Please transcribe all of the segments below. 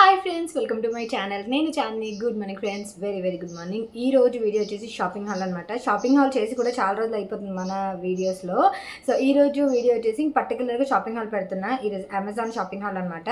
Hi friends, welcome to my channel. నేను Chandini. Good morning friends, very very good morning. ఈ రోజు video వచ్చేసి shopping haul అనమాట. Shopping haul చేసి కూడా చాలా రోజులు అయిపోతుంది మన వీడియోస్లో. సో ఈ రోజు వీడియో వచ్చేసి పర్టికులర్గా షాపింగ్ హాల్ పెడుతున్నా. ఈరోజు అమెజాన్ షాపింగ్ హాల్ అనమాట.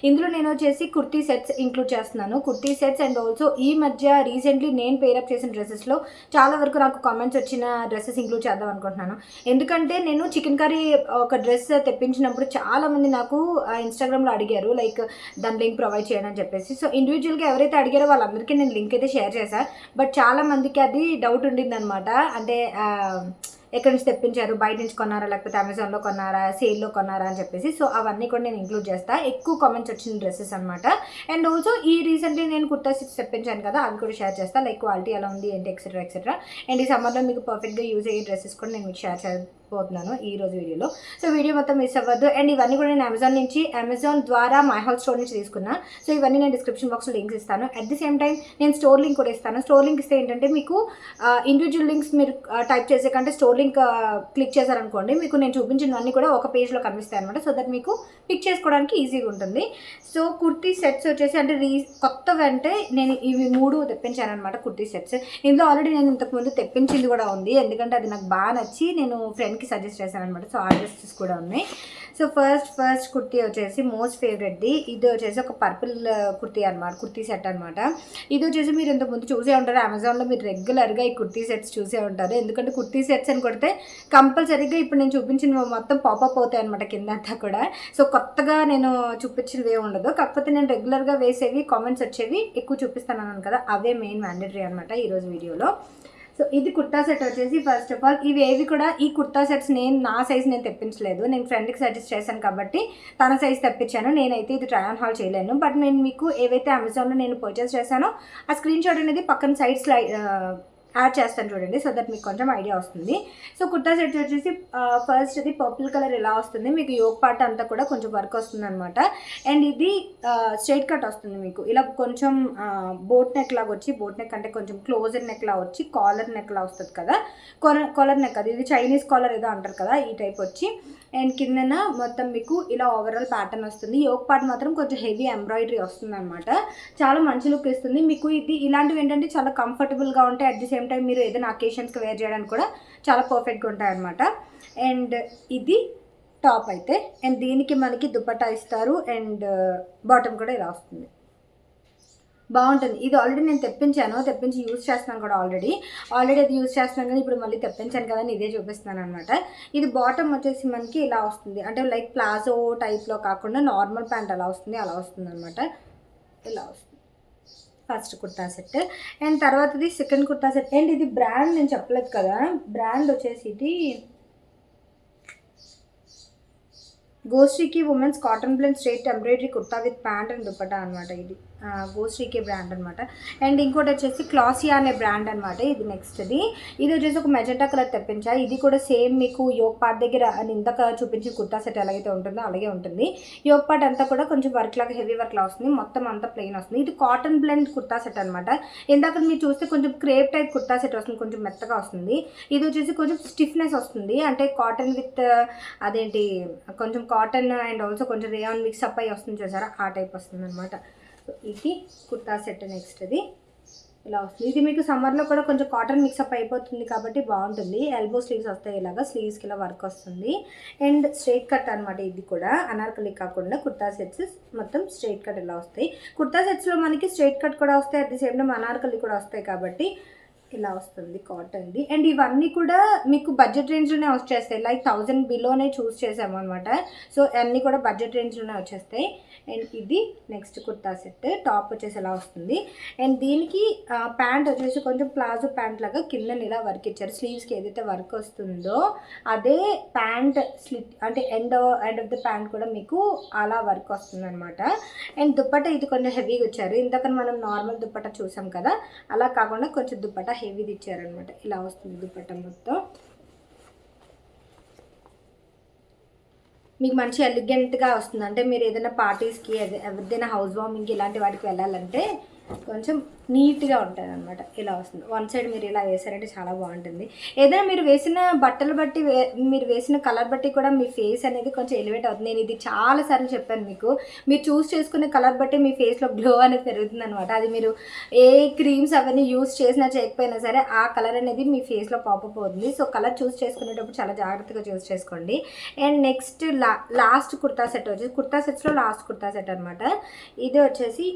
ఇందులో నేను వచ్చేసి కుర్తీ సెట్స్ ఇంక్లూడ్ చేస్తున్నాను. కుర్తీ సెట్స్ అండ్ ఆల్సో ఈ మధ్య రీసెంట్లీ నేను పేరప్ చేసిన డ్రెస్సెస్లో చాలా వరకు నాకు కామెంట్స్ వచ్చిన డ్రెస్సెస్ ఇంక్లూడ్ చేద్దాం అనుకుంటున్నాను. ఎందుకంటే నేను చికెన్ కర్రీ ఒక డ్రెస్ తెప్పించినప్పుడు చాలామంది నాకు ఇన్స్టాగ్రామ్లో అడిగారు, లైక్ దాని లింక్ ప్రొవైడ్ చేయడం అని చెప్పేసి. సో ఇండివిజువల్గా ఎవరైతే అడిగారో వాళ్ళందరికీ నేను లింక్ అయితే షేర్ చేశాను. బట్ చాలా మందికి అది డౌట్ ఉండిందనమాట. అంటే ఎక్కడి నుంచి తెప్పించారు, బయట నుంచి కొన్నారా, లేకపోతే అమెజాన్లో కొన్నారా, సేల్లో కొన్నారా అని చెప్పేసి. సో అవన్నీ కూడా నేను ఇంక్లూడ్ చేస్తాను. ఎక్కువ కామెంట్స్ వచ్చిన డ్రెస్సెస్ అనమాట. అండ్ ఆల్సో ఈ రీసెంట్లీ నేను కుర్తా సెట్స్ తెప్పించాను కదా, అవి కూడా షేర్ చేస్తాను. లైక్ క్వాలిటీ ఎలా ఉంది ఏంటి ఎక్సెట్రా ఎక్సెట్రా. అండ్ ఈ సమ్మర్లో మీకు పర్ఫెక్ట్గా యూజ్ అయ్యే డ్రెస్సెస్ కూడా నేను మీకు షేర్ చేయబోతున్నాను ఈ రోజు వీడియోలో. సో వీడియో మొత్తం మిస్ అవ్వద్దు. అండ్ ఇవన్నీ కూడా నేను అమెజాన్ ద్వారా మై హౌస్ స్టోర్ నుంచి తీసుకున్నా. సో ఇవన్నీ నేను డిస్క్రిప్షన్ బాక్స్లో లింక్స్ ఇస్తాను. అట్ ది సేమ్ టైం నేను స్టోర్ లింక్ కూడా ఇస్తాను. స్టోర్ లింక్ ఇస్తే ఏంటంటే మీకు ఇండివిజువల్ లింక్స్ మీరు టైప్ చేసే కంటే స్టోర్ లింక్ క్లిక్ చేశారనుకోండి, మీకు నేను చూపించినవన్నీ కూడా ఒక పేజ్లో కనిపిస్తాయి అనమాట. సో దట్ మీకు పిక్ చేసుకోవడానికి ఈజీగా ఉంటుంది. సో కుర్తీ సెట్స్ వచ్చేసి అంటే కొత్తవి అంటే నేను ఇవి 3 తెప్పించాను అనమాట. కుర్తీ సెట్స్ ఇందులో ఆల్రెడీ నేను ఇంతకుముందు తెప్పించింది కూడా ఉంది, ఎందుకంటే అది నాకు బాగా నచ్చి నేను ఫ్రెండ్కి సజెస్ట్ చేశాను అనమాట. సో ఆ డ్రెస్సెస్ కూడా ఉన్నాయి. సో ఫస్ట్ కుర్తీ వచ్చేసి మోస్ట్ ఫేవరెట్ది. ఇది వచ్చేసి ఒక పర్పుల్ కుర్తీ అనమాట, కుర్తీ సెట్ అనమాట. ఇది వచ్చేసి మీరు ఇంతకుముందు చూసే ఉంటారు, అమెజాన్లో మీరు రెగ్యులర్గా ఈ కుర్తీ సెట్స్ చూసే ఉంటారు. ఎందుకంటే కుర్తీ సెట్స్ అని కొడితే కంపల్సరీగా ఇప్పుడు నేను చూపించిన మొత్తం పాపప్ అవుతాయి అనమాట కింద అంతా కూడా. సో కొత్తగా నేను చూపించినవి ఏమి ఉండదు. కాకపోతే నేను రెగ్యులర్గా వేసేవి కామెంట్స్ వచ్చేవి ఎక్కువ చూపిస్తాను అన్నాను కదా, అవే మెయిన్ మ్యాండేటరీ అనమాట ఈరోజు వీడియోలో. సో ఇది కుర్తా సెట్ వచ్చేసి ఫస్ట్ ఆఫ్ ఆల్ ఇవి ఏవి కూడా ఈ కుర్తా సెట్స్ నా సైజ్ నేను తెప్పించలేదు. నేను ఫ్రెండ్కి సజెస్ట్ చేశాను కాబట్టి తన సైజ్ తెప్పించాను. నేనైతే ఇది ట్రై ఆన్ హాల్ చేయలేను. బట్ నేను మీకు ఏవైతే అమెజాన్లో నేను పర్చేస్ చేశానో ఆ స్క్రీన్ షాట్ అనేది పక్కన సైడ్ యాడ్ చేస్తాను చూడండి, సో దట్ మీకు కొంచెం ఐడియా వస్తుంది. సో కుర్తా సెట్ వచ్చేసి ఫస్ట్ ఇది పర్పుల్ కలర్ ఇలా వస్తుంది. మీకు యోక్ పార్ట్ అంతా కూడా కొంచెం వర్క్ వస్తుంది అనమాట. అండ్ ఇది స్ట్రైట్ కట్ వస్తుంది. మీకు ఇలా కొంచెం బోట్ నెక్ లాగా వచ్చి, బోట్ నెక్ అంటే కొంచెం క్లోజర్ నెక్ లా వచ్చి కాలర్ నెక్ లా వస్తుంది కదా, కాలర్ నెక్ అది, ఇది చైనీస్ కాలర్ ఏదో అంటారు కదా, ఈ టైప్ వచ్చి. అండ్ కిందన మొత్తం మీకు ఇలా ఓవరాల్ ప్యాటర్న్ వస్తుంది. యోక్ పార్ట్ మాత్రం కొంచెం హెవీ ఎంబ్రాయిడరీ వస్తుంది అనమాట. చాలా మంచి లుక్ ఇస్తుంది మీకు. ఇది ఇలాంటివి ఏంటంటే చాలా కంఫర్టబుల్గా ఉంటాయి. అట్ ది సేమ్ టైం మీరు ఏదైనా అకేషన్స్కి వేర్ చేయడానికి కూడా చాలా పర్ఫెక్ట్గా ఉంటాయి అనమాట. అండ్ ఇది టాప్ అయితే, అండ్ దీనికి మనకి దుపట్టా ఇస్తారు. అండ్ బాటమ్ కూడా ఇలా వస్తుంది, బాగుంటుంది. ఇది ఆల్రెడీ నేను తెప్పించి యూజ్ చేస్తున్నాను కూడా. ఆల్రెడీ అది యూజ్ చేస్తున్నాను కానీ ఇప్పుడు మళ్ళీ తెప్పించాను కదా అని ఇదే చూపిస్తున్నాను అనమాట. ఇది బాటమ్ వచ్చేసి మనకి ఇలా వస్తుంది, అంటే లైక్ ప్లాజో టైప్లో కాకుండా నార్మల్ ప్యాంట్ అలా వస్తుంది అనమాట. ఇలా వస్తుంది ఫస్ట్ కుర్తా సెట్. అండ్ తర్వాతది సెకండ్ కుర్తా సెట్. అండ్ ఇది బ్రాండ్ నేను చెప్పలేదు కదా, బ్రాండ్ వచ్చేసి ఇది గోశ్రీకి women's cotton blend straight embroidery kurta with pant and dupatta అనమాట. ఇది గోశ్రీకి బ్రాండ్ అనమాట. అండ్ ఇంకోటి వచ్చేసి క్లాసియా అనే బ్రాండ్ అనమాట. ఇది నెక్స్ట్ది. ఇది వచ్చేసి ఒక మెజెంటా కలర్ తెప్పించా. ఇది కూడా సేమ్ మీకు యోక్ పార్ట్ దగ్గర ఇందాక చూపించిన కుర్తా సెట్ ఎలాగైతే ఉంటుందో అలాగే ఉంటుంది. యోక్ పార్ట్ అంతా కూడా కొంచెం వర్క్ లాగా హెవీ వర్క్ లా వస్తుంది, మొత్తం అంతా ప్లెయిన్ వస్తుంది. ఇది కాటన్ బ్లెండ్ కుర్తా సెట్ అనమాట. ఇందాక మీరు చూస్తే కొంచెం క్రేప్ టైప్ కుర్తా సెట్ వస్తుంది, కొంచెం మెత్తగా వస్తుంది. ఇది వచ్చేసి కొంచెం స్టిఫ్నెస్ వస్తుంది, అంటే కాటన్ విత్ అదేంటి కొంచెం కాటన్ అండ్ ఆల్సో కొంచెం రేయాన్ మిక్స్అప్ అయ్యి వస్తుంది చూసారా, ఆ టైప్ వస్తుంది అనమాట. సో ఇది కుర్తా సెట్ నెక్స్ట్. అది ఇలా వస్తుంది. ఇది మీకు సమ్మర్లో కూడా కొంచెం కాటన్ మిక్సప్ అయిపోతుంది కాబట్టి బాగుంటుంది. ఎల్బో స్లీవ్స్ వస్తాయి, ఇలాగా స్లీవ్స్కి ఇలా వర్క్ వస్తుంది. అండ్ స్ట్రైట్ కట్ అనమాట. ఇది కూడా అనార్కలి కాకుండా కుర్తా సెట్స్ మొత్తం స్ట్రైట్ కట్ ఇలా వస్తాయి. కుర్తా సెట్స్లో మనకి స్ట్రైట్ కట్ కూడా వస్తాయి, at the same time Anarkali కూడా వస్తాయి కాబట్టి ఇలా వస్తుంది కాటన్ది. అండ్ ఇవన్నీ కూడా మీకు బడ్జెట్ రేంజ్లోనే వచ్చేస్తాయి, లైక్ 1000 బిలోనే చూస్ చేసాము అనమాట. సో అన్నీ కూడా బడ్జెట్ రేంజ్లోనే వచ్చేస్తాయి. అండ్ ఇది నెక్స్ట్ కుర్తా సెట్. టాప్ వచ్చేసి ఎలా వస్తుంది. అండ్ దీనికి ప్యాంట్ వచ్చేసి కొంచెం ప్లాజో ప్యాంట్ లాగా కింద ఇలా వర్క్ ఇచ్చారు. స్లీవ్స్కి ఏదైతే వర్క్ వస్తుందో అదే ప్యాంట్ స్లిట్, అంటే ఎండ్ ఆఫ్ ద ప్యాంట్ కూడా మీకు అలా వర్క్ వస్తుంది అనమాట. అండ్ దుప్పట్టా ఇది కొంచెం హెవీగా ఇచ్చారు. ఇందాక మనం నార్మల్ దుప్పట్టా చూసాం కదా, అలా కాకుండా కొంచెం దుప్పట్టా హెవీది ఇచ్చారనమాట. ఇలా వస్తుంది దుపట్టా మొత్తం. మీకు మంచి ఎలిగెంట్గా వస్తుంది, అంటే మీరు ఏదైనా పార్టీస్కి ఏదైనా హౌస్ వార్మింగ్కి ఇలాంటి వాటికి వెళ్ళాలంటే కొంచెం నీట్గా ఉంటుంది అనమాట. ఇలా వస్తుంది. వన్ సైడ్ మీరు ఇలా వేసారంటే చాలా బాగుంటుంది. ఏదైనా మీరు వేసిన బట్టలు బట్టి మీరు వేసిన కలర్ బట్టి కూడా మీ ఫేస్ అనేది కొంచెం ఎలివేట్ అవుతుంది. నేను ఇది చాలాసార్లు చెప్పాను మీకు. మీరు చూస్ చేసుకునే కలర్ బట్టి మీ ఫేస్లో గ్లో అనేది పెరుగుతుంది అనమాట. అది మీరు ఏ క్రీమ్స్ అవన్నీ యూస్ చేసినా చేయకపోయినా సరే ఆ కలర్ అనేది మీ ఫేస్లో పాపప్ అవుతుంది. సో కలర్ చూస్ చేసుకునేటప్పుడు చాలా జాగ్రత్తగా చూస్ చేసుకోండి. And next last kurta set వచ్చేసి కుర్తా సెట్స్లో లాస్ట్ కుర్తా సెట్ అనమాట. ఇది వచ్చేసి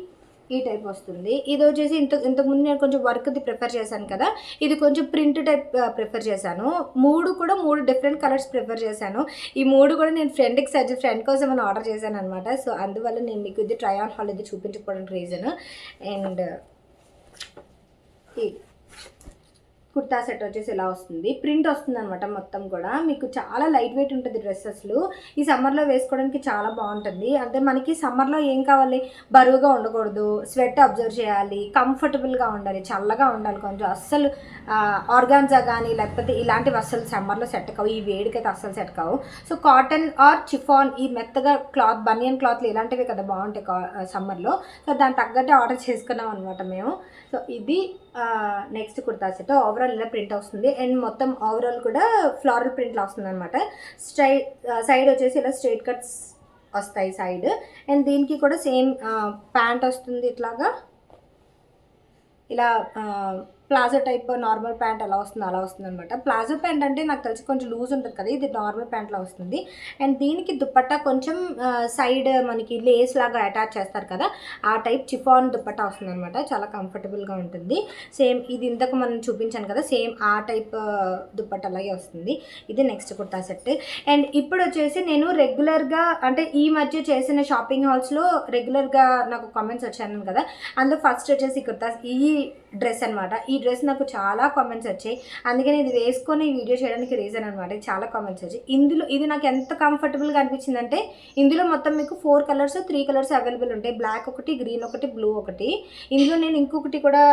ఈ టైప్ వస్తుంది. ఇది వచ్చేసి ఇంతకుముందు నేను కొంచెం వర్క్ది ప్రిఫర్ చేశాను కదా, ఇది కొంచెం ప్రింట్ టైప్ ప్రిఫర్ చేశాను. మూడు డిఫరెంట్ కలర్స్ ప్రిఫర్ చేశాను. ఈ మూడు కూడా నేను ఫ్రెండ్ కోసం అని ఆర్డర్ చేశాను అనమాట. సో అందువల్ల నేను మీకు ఇది ట్రై ఆన్ హాల్ ఇది చూపించుకోవడానికి రీజన్. అండ్ ఈ కుర్తా సెట్ వచ్చేసి ఇలా వస్తుంది. ప్రింట్ వస్తుంది అనమాట మొత్తం కూడా. మీకు చాలా లైట్ వెయిట్ ఉంటుంది డ్రెస్సెస్లు. ఈ సమ్మర్లో వేసుకోవడానికి చాలా బాగుంటుంది. అంటే మనకి సమ్మర్లో ఏం కావాలి, బరువుగా ఉండకూడదు, స్వెట్ అబ్జర్వ్ చేయాలి, కంఫర్టబుల్గా ఉండాలి, చల్లగా ఉండాలి కొంచెం. అస్సలు ఆర్గాన్జా కానీ లేకపోతే ఇలాంటివి అస్సలు సమ్మర్లో సెట్ కావు, ఈ వేడికైతే అస్సలు సెట్ కావు. సో కాటన్ ఆర్ చిఫాన్ ఈ మెత్తగా క్లాత్, బనియన్ క్లాత్లు ఇలాంటివి కదా బాగుంటాయి సమ్మర్లో. సో దానికి తగ్గట్టే ఆర్డర్ చేసుకున్నాం అనమాట మేము. సో ఇది నెక్స్ట్ కుర్తా సెట్. ఓవరాల్ ఇలా ప్రింట్ వస్తుంది. అండ్ మొత్తం ఓవరాల్ కూడా ఫ్లోరల్ ప్రింట్లో వస్తుంది అనమాట. సైడ్ వచ్చేసి ఇలా స్ట్రైట్ కట్స్ వస్తాయి సైడ్. అండ్ దీనికి కూడా సేమ్ ప్యాంట్ వస్తుంది. ఇట్లాగా ఇలా ప్లాజో టైప్ నార్మల్ ప్యాంట్ ఎలా వస్తుందో అలా వస్తుంది అనమాట. ప్లాజో ప్యాంట్ అంటే నాకు తెలిసి కొంచెం లూజ్ ఉంటుంది కదా, ఇది నార్మల్ ప్యాంట్లో వస్తుంది. అండ్ దీనికి దుప్పట్టా కొంచెం సైడ్ మనకి లేస్ లాగా అటాచ్ చేస్తారు కదా, ఆ టైప్ చిఫాన్ దుప్పట్టా వస్తుంది అనమాట. చాలా కంఫర్టబుల్గా ఉంటుంది. సేమ్ ఇది ఇంతకు మనం చూపించాను కదా, సేమ్ ఆ టైప్ దుప్పట్టా అలాగే వస్తుంది. ఇది నెక్స్ట్ కుర్తా సెట్. అండ్ ఇప్పుడు వచ్చేసి నేను రెగ్యులర్గా అంటే ఈ మధ్య చేసిన షాపింగ్ హాల్స్లో రెగ్యులర్గా నాకు కామెంట్స్ వచ్చాను కదా, అందులో ఫస్ట్ వచ్చేసి కుర్తా ఈ డ్రెస్ అనమాట. ఈ డ్రెస్ నాకు చాలా కామెంట్స్ వచ్చాయి, అందుకని ఇది వేసుకొని ఈ వీడియో చేయడానికి రీజన్ అనమాట. చాలా కామెంట్స్ వచ్చాయి. ఇందులో ఇది నాకు ఎంత కంఫర్టబుల్గా అనిపించిందంటే, ఇందులో మొత్తం మీకు 4 కలర్స్ 3 కలర్స్ అవైలబుల్ ఉంటాయి. బ్లాక్ ఒకటి, గ్రీన్ ఒకటి, బ్లూ ఒకటి. ఇందులో నేను ఇంకొకటి కూడా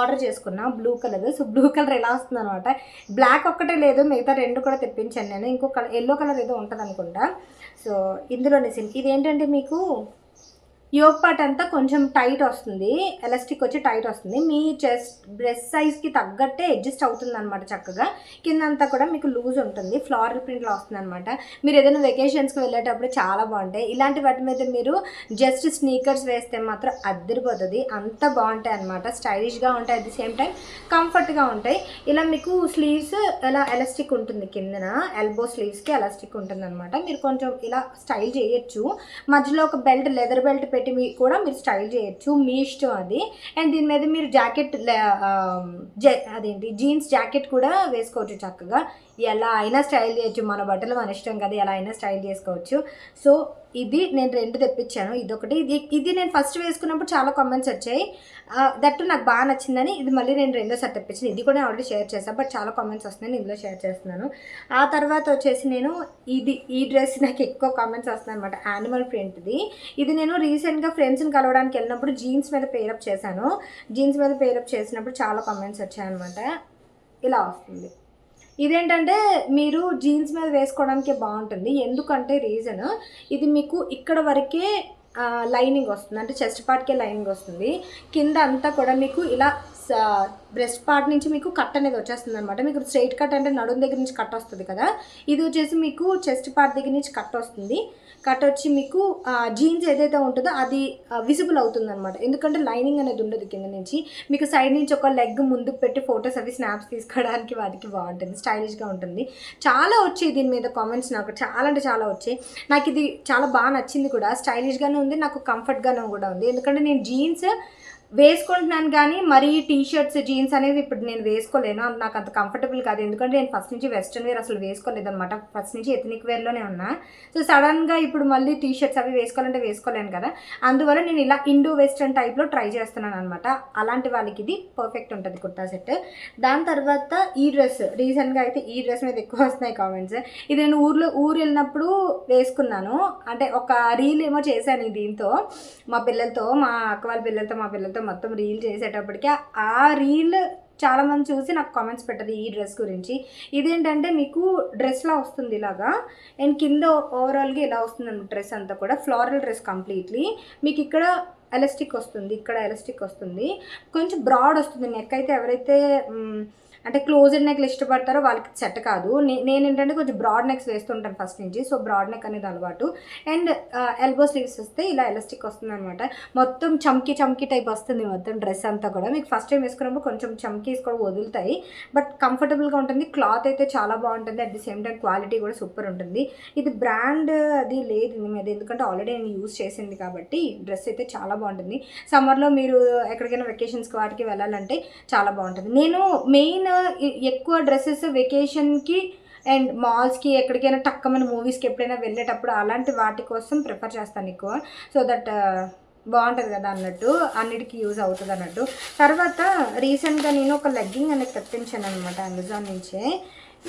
ఆర్డర్ చేసుకున్నా, blue colour. So blue colour ఎలా వస్తుంది అనమాట. బ్లాక్ ఒక్కటే లేదు, మిగతా 2 కూడా తెప్పించాను నేను. ఇంకో కలర్ ఎల్లో కలర్ ఏదో ఉంటుంది అనుకుంటా. సో ఇందులోనే ఇది ఏంటంటే మీకు యోగ్ పార్ట్ అంతా కొంచెం టైట్ వస్తుంది, ఎలాస్టిక్ వచ్చి టైట్ వస్తుంది. మీ బ్రెస్ట్ సైజ్కి తగ్గట్టే అడ్జస్ట్ అవుతుంది అనమాట చక్కగా. కిందంతా కూడా మీకు లూజ్ ఉంటుంది, ఫ్లోరల్ ప్రింట్లో వస్తుంది అనమాట. మీరు ఏదైనా వెకేషన్స్కి వెళ్ళేటప్పుడు చాలా బాగుంటాయి. ఇలాంటి వాటి మీద మీరు జస్ట్ స్నీకర్స్ వేస్తే మాత్రం అద్దరిపోతుంది, అంత బాగుంటాయి అనమాట. స్టైలిష్గా ఉంటాయి, అట్ ది సేమ్ టైం కంఫర్ట్గా ఉంటాయి. ఇలా మీకు స్లీవ్స్ ఇలా ఎలాస్టిక్ ఉంటుంది, కిందన ఎల్బో స్లీవ్స్కి ఎలాస్టిక్ ఉంటుంది అనమాట. మీరు కొంచెం ఇలా స్టైల్ చేయొచ్చు. మధ్యలో ఒక బెల్ట్, లెదర్ బెల్ట్ పెట్టి కూడా మీరు స్టైల్ చేయొచ్చు, మీ ఇష్టం అది. అండ్ దీని మీద మీరు జాకెట్ అదేంటి జీన్స్ జాకెట్ కూడా వేసుకోవచ్చు చక్కగా. ఎలా అయినా స్టైల్ చేయొచ్చు, మన బట్టలు మన ఇష్టం కదా, ఎలా అయినా స్టైల్ చేసుకోవచ్చు. సో ఇది నేను 2 తెప్పించాను. ఇదొకటి, ఇది నేను ఫస్ట్ వేసుకున్నప్పుడు చాలా కామెంట్స్ వచ్చాయి, దట్టు నాకు బాగా నచ్చిందని ఇది మళ్ళీ నేను 2వ తెప్పించాను. ఇది కూడా ఆల్రెడీ షేర్ చేశాను, బట్ చాలా కామెంట్స్ వస్తున్నాయి, నేను ఇందులో షేర్ చేస్తున్నాను. ఆ తర్వాత వచ్చేసి నేను ఈ డ్రెస్ నాకు ఎక్కువ కామెంట్స్ వస్తున్నాయి అనమాట, యానిమల్ ప్రింట్ది. ఇది నేను రీసెంట్గా ఫ్రెండ్స్ని కలవడానికి వెళ్ళినప్పుడు జీన్స్ మీద పేరప్ చేశాను. జీన్స్ మీద పేరప్ చేసినప్పుడు చాలా కామెంట్స్ వచ్చాయన్నమాట. ఇలా వస్తుంది. ఇదేంటంటే మీరు జీన్స్ మీద వేసుకోవడానికే బాగుంటుంది. ఎందుకంటే రీజన్, ఇది మీకు ఇక్కడ వరకే లైనింగ్ వస్తుంది, అంటే చెస్ట్ పార్ట్కే లైనింగ్ వస్తుంది. కింద అంతా కూడా మీకు ఇలా బ్రెస్ట్ పార్ట్ నుంచి మీకు కట్ అనేది వచ్చేస్తుంది అనమాట. మీకు స్ట్రైట్ కట్ అంటే నడుము దగ్గర నుంచి కట్ వస్తుంది కదా, ఇది వచ్చేసి మీకు చెస్ట్ పార్ట్ దగ్గర నుంచి కట్ వస్తుంది. కట్ వచ్చి మీకు జీన్స్ ఏదైతే ఉంటుందో అది విజిబుల్ అవుతుంది అనమాట. ఎందుకంటే లైనింగ్ అనేది ఉండదు కింద నుంచి. మీకు సైడ్ నుంచి ఒక లెగ్ ముందుకు పెట్టి ఫొటోస్ అవి స్నాప్స్ తీసుకోవడానికి వాటికి బాగుంటుంది, స్టైలిష్గా ఉంటుంది. చాలా వచ్చాయి దీని మీద కామెంట్స్, నాకు చాలా అంటే చాలా వచ్చాయి. నాకు ఇది చాలా బాగా నచ్చింది కూడా, స్టైలిష్గానే ఉంది, నాకు కంఫర్ట్గానే కూడా ఉంది. ఎందుకంటే నేను జీన్స్ వేసుకుంటున్నాను కానీ మరీ టీషర్ట్స్ జీన్స్ అనేవి ఇప్పుడు నేను వేసుకోలేను, నాకు అంత కంఫర్టబుల్ కాదు. ఎందుకంటే నేను ఫస్ట్ నుంచి వెస్ట్రన్ వేర్ అసలు వేసుకోలేదు అనమాట, ఫస్ట్ నుంచి ఎథనిక్ వేర్లోనే ఉన్నా. సో సడన్గా ఇప్పుడు మళ్ళీ టీషర్ట్స్ అవి వేసుకోవాలంటే వేసుకోలేను కదా, అందువల్ల నేను ఇలా ఇండో వెస్ట్రన్ టైప్లో ట్రై చేస్తున్నాను అనమాట. అలాంటి వాళ్ళకి ఇది పర్ఫెక్ట్ ఉంటుంది కుర్తా సెట్. దాని తర్వాత ఈ డ్రెస్, రీసెంట్గా అయితే ఈ డ్రెస్ మీద ఎక్కువ వస్తున్నాయి కామెంట్స్. ఇది నేను ఊరు వెళ్ళినప్పుడు వేసుకున్నాను, అంటే ఒక రీల్ ఏమో చేశాను దీంతో మా పిల్లలతో, మా అక్క వాళ్ళ పిల్లలతో, మా పిల్లలతో మొత్తం రీల్ చేసేటప్పటికి ఆ రీల్ చాలామంది చూసి నాకు కామెంట్స్ పెట్టదు ఈ డ్రెస్ గురించి. ఇదేంటంటే మీకు డ్రెస్లా వస్తుంది ఇలాగా, అండ్ కింద ఓవరాల్గా ఇలా వస్తుంది డ్రెస్ అంతా కూడా ఫ్లోరల్ డ్రెస్ కంప్లీట్లీ. మీకు ఇక్కడ ఎలాస్టిక్ వస్తుంది, ఇక్కడ ఎలాస్టిక్ వస్తుంది, కొంచెం బ్రాడ్ వస్తుంది. నెక్ అయితే ఎవరైతే అంటే క్లోజ్డ్ నెక్లు ఇష్టపడతారో వాళ్ళకి సెట్ కాదు. నేను ఏంటంటే కొంచెం బ్రాడ్ నెక్స్ వేస్తుంటాను ఫస్ట్ నుంచి, సో బ్రాడ్ నెక్ అనేది అలవాటు. అండ్ ఎల్బో స్లీవ్స్ వస్తే ఇలా ఎలాస్టిక్ వస్తుంది అనమాట. మొత్తం చమ్కీ టైప్ వస్తుంది మొత్తం డ్రెస్ అంతా కూడా. మీకు ఫస్ట్ టైం వేసుకున్నప్పుడు కొంచెం చమ్కీస్ కూడా వదులుతాయి, బట్ కంఫర్టబుల్గా ఉంటుంది. క్లాత్ అయితే చాలా బాగుంటుంది, at the same time quality కూడా సూపర్ ఉంటుంది. ఇది బ్రాండ్ అది లేదు మీద, ఎందుకంటే ఆల్రెడీ నేను యూజ్ చేసింది కాబట్టి. డ్రెస్ అయితే చాలా బాగుంటుంది. సమ్మర్లో మీరు ఎక్కడికైనా వెకేషన్స్కి వాటికి వెళ్ళాలంటే చాలా బాగుంటుంది. నేను మెయిన్ ఎక్కువ డ్రెస్సెస్ వెకేషన్కి అండ్ మాల్స్కి ఎక్కడికైనా టక్కమైన మూవీస్కి ఎప్పుడైనా వెళ్ళేటప్పుడు అలాంటి వాటి కోసం ప్రిఫర్ చేస్తాను ఎక్కువ. సో దట్ బాగుంటుంది కదా అన్నట్టు, అన్నిటికీ యూజ్ అవుతుంది అన్నట్టు. తర్వాత రీసెంట్గా నేను ఒక లెగ్గింగ్ అనేది తెప్పించాను అనమాట అమెజాన్ నుంచే.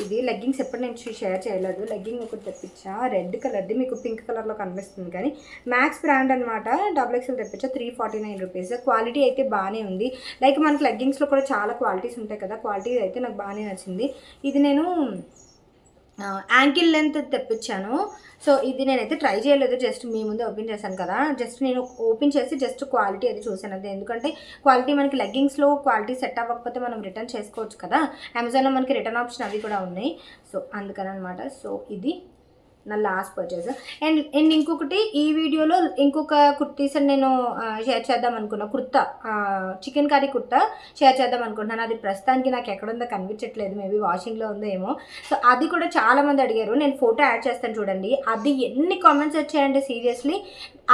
ఇది లెగ్గింగ్స్ ఎప్పుడు నేను షేర్ చేయలేదు. లెగ్గింగ్ ఒకటి తెప్పించా, రెడ్ కలర్ది, మీకు పింక్ కలర్లో కనిపిస్తుంది కానీ మ్యాక్స్ బ్రాండ్ అనమాట. XXL తెప్పించా, 349 rupees. క్వాలిటీ అయితే బాగానే ఉంది. లైక్ మనకి లెగ్గింగ్స్లో కూడా చాలా క్వాలిటీస్ ఉంటాయి కదా, క్వాలిటీ అయితే నాకు బాగానే నచ్చింది. ఇది నేను యాంకిల్ లెంత్ తెప్పించాను. సో ఇది నేనైతే ట్రై చేయలేదు, జస్ట్ మీ ముందే ఓపెన్ చేశాను కదా. జస్ట్ నేను ఓపెన్ చేసి జస్ట్ క్వాలిటీ అది చూసాను అదే. ఎందుకంటే క్వాలిటీ మనకి లెగ్గింగ్స్లో క్వాలిటీ సెట్ అవ్వకపోతే మనం రిటర్న్ చేసుకోవచ్చు కదా. అమెజాన్లో మనకి రిటర్న్ ఆప్షన్ అవి కూడా ఉన్నాయి. సో అందుకని అనమాట. సో ఇది నా లాస్ట్ పర్చేస్. అండ్ ఇంకొకటి, ఈ వీడియోలో ఇంకొక కుర్తీస్ నేను షేర్ చేద్దాం అనుకున్నా. Kurta, chicken curry kurta share చేద్దాం అనుకుంటున్నాను. అది ప్రస్తుతానికి నాకు ఎక్కడుందో కనిపించట్లేదు, మేబీ వాషింగ్లో ఉందో ఏమో. సో అది కూడా చాలామంది అడిగారు, నేను ఫోటో యాడ్ చేస్తాను చూడండి. అది ఎన్ని కామెంట్స్ వచ్చాయంటే సీరియస్లీ.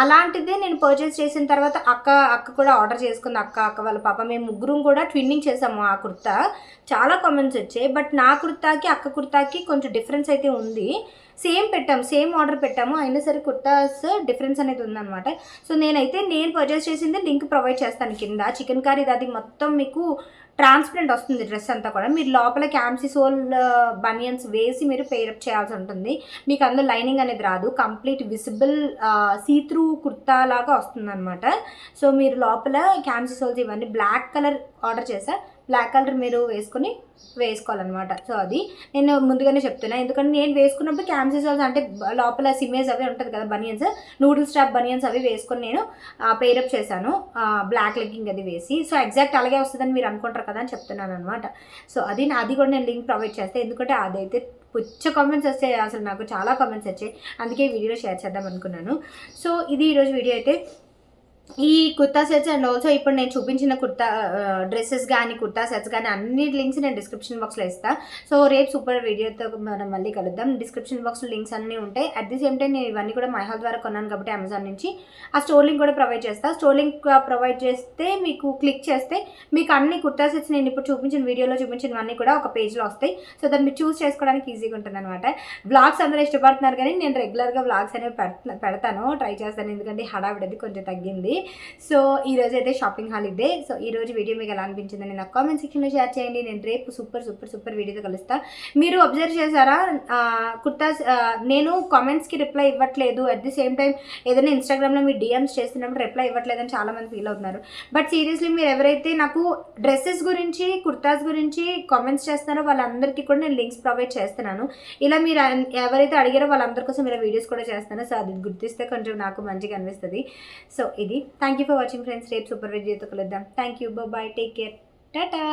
అలాంటిదే నేను పర్చేస్ చేసిన తర్వాత అక్క కూడా ఆర్డర్ చేసుకుంది. అక్క వాళ్ళ పాప, మేము ముగ్గురం కూడా ట్విన్నింగ్ చేసాము ఆ కుర్తా. చాలా కామెంట్స్ వచ్చాయి, బట్ నా కుర్తాకి అక్క కుర్తాకి కొంచెం డిఫరెన్స్ అయితే ఉంది. సేమ్ ఆర్డర్ పెట్టాము, అయినా సరే కుర్తాస్ డిఫరెన్స్ అనేది ఉందన్నమాట. సో నేను పర్చేస్ చేసింది లింక్ ప్రొవైడ్ చేస్తాను కింద. చికెన్ కర్రీ అది మొత్తం మీకు ట్రాన్స్పరెంట్ వస్తుంది డ్రెస్ అంతా కూడా. మీరు లోపల క్యామ్సీ సోల్ బనియన్స్ వేసి మీరు పేరప్ చేయాల్సి ఉంటుంది. మీకు అందులో లైనింగ్ అనేది రాదు, కంప్లీట్ విజిబుల్ సీత్రూ కుర్తా లాగా వస్తుంది అనమాట. సో మీరు లోపల క్యామ్సీ సోల్స్ ఇవన్నీ బ్లాక్ కలర్ ఆర్డర్ చేసా, బ్లాక్ కలర్ మీరు వేసుకోవాలన్నమాట. సో అది నేను ముందుగానే చెప్తున్నా, ఎందుకంటే నేను వేసుకున్నప్పుడు క్యామ్సీ సోల్స్ అంటే లోపల సిమేజ్ అవి ఉంటుంది కదా, బనియన్స్, నూడిల్ స్టాప్ బనియన్స్ అవి వేసుకొని నేను పేరప్ చేశాను బ్లాక్ లెగ్గింగ్ అది వేసి. సో ఎగ్జాక్ట్ అలాగే వస్తుందని మీరు అనుకుంటారు కదా అని చెప్తున్నాను అనమాట. సో అది కూడా నేను లింక్ ప్రొవైడ్ చేస్తాను, ఎందుకంటే అదైతే పుచ్చ కామెంట్స్ వస్తాయి, అసలు నాకు చాలా కామెంట్స్ వచ్చాయి, అందుకే వీడియోలో షేర్ చేద్దాం అనుకున్నాను. సో ఇది ఈరోజు వీడియో అయితే. ఈ కుర్తా సెట్స్ అండ్ ఆల్సో ఇప్పుడు నేను చూపించిన కుర్తా డ్రెస్సెస్ కానీ కుర్తా సెట్స్ కానీ అన్ని లింక్స్ నేను డిస్క్రిప్షన్ బాక్స్లో ఇస్తాను. సో రేపు సూపర్ వీడియోతో మనం మళ్ళీ కలుద్దాం. డిస్క్రిప్షన్ బాక్స్లో లింక్స్ అన్నీ ఉంటాయి. అట్ ది సేమ్ టైం నేను ఇవన్నీ కూడా మైహాల్ ద్వారా కొన్నాను కాబట్టి అమెజాన్ నుంచి ఆ స్టోర్ లింక్ కూడా ప్రొవైడ్ చేస్తాను. స్టోర్ లింక్ ప్రొవైడ్ చేస్తే మీకు క్లిక్ చేస్తే మీకు అన్ని కుర్తా సెట్స్ నేను ఇప్పుడు చూపించిన వీడియోలో చూపించినవన్నీ కూడా ఒక పేజ్లో వస్తాయి. సో దాన్ని మీరు చూస్ చేసుకోవడానికి ఈజీగా ఉంటుంది అనమాట. వ్లాగ్స్ అందరూ ఇష్టపడుతున్నారు కానీ నేను రెగ్యులర్గా వ్లాగ్స్ అనేవి పెడతాను, ట్రై చేస్తాను, ఎందుకంటే హడావిడది కొంచెం తగ్గింది. సో ఈరోజు అయితే షాపింగ్ హాల్ ఇదే. సో ఈరోజు వీడియో మీకు ఎలా అనిపించిందని నాకు కామెంట్ సెక్షన్లో షేర్ చేయండి. నేను రేపు సూపర్ వీడియోతో కలుస్తాను. మీరు అబ్జర్వ్ చేశారా, కుర్తాస్ నేను కామెంట్స్కి రిప్లై ఇవ్వట్లేదు, అట్ ది సేమ్ టైం ఏదైనా ఇన్స్టాగ్రామ్లో మీరు డిఎమ్స్ చేస్తున్నప్పుడు రిప్లై ఇవ్వట్లేదని చాలామంది ఫీల్ అవుతున్నారు. బట్ సీరియస్లీ మీరు ఎవరైతే నాకు డ్రెస్సెస్ గురించి కుర్తాస్ గురించి కామెంట్స్ చేస్తున్నారో వాళ్ళందరికీ కూడా నేను లింక్స్ ప్రొవైడ్ చేస్తున్నాను. ఇలా మీరు ఎవరైతే అడిగారో వాళ్ళందరి కోసం ఇలా వీడియోస్ కూడా చేస్తాను. సో అది గుర్తిస్తే కొంచెం నాకు మంచిగా అనిపిస్తుంది. సో ఇది thank you for watching friends. రేపు సూపర్ వీడియోతో కలుద్దాం. Thank you, bye, take care, Tata.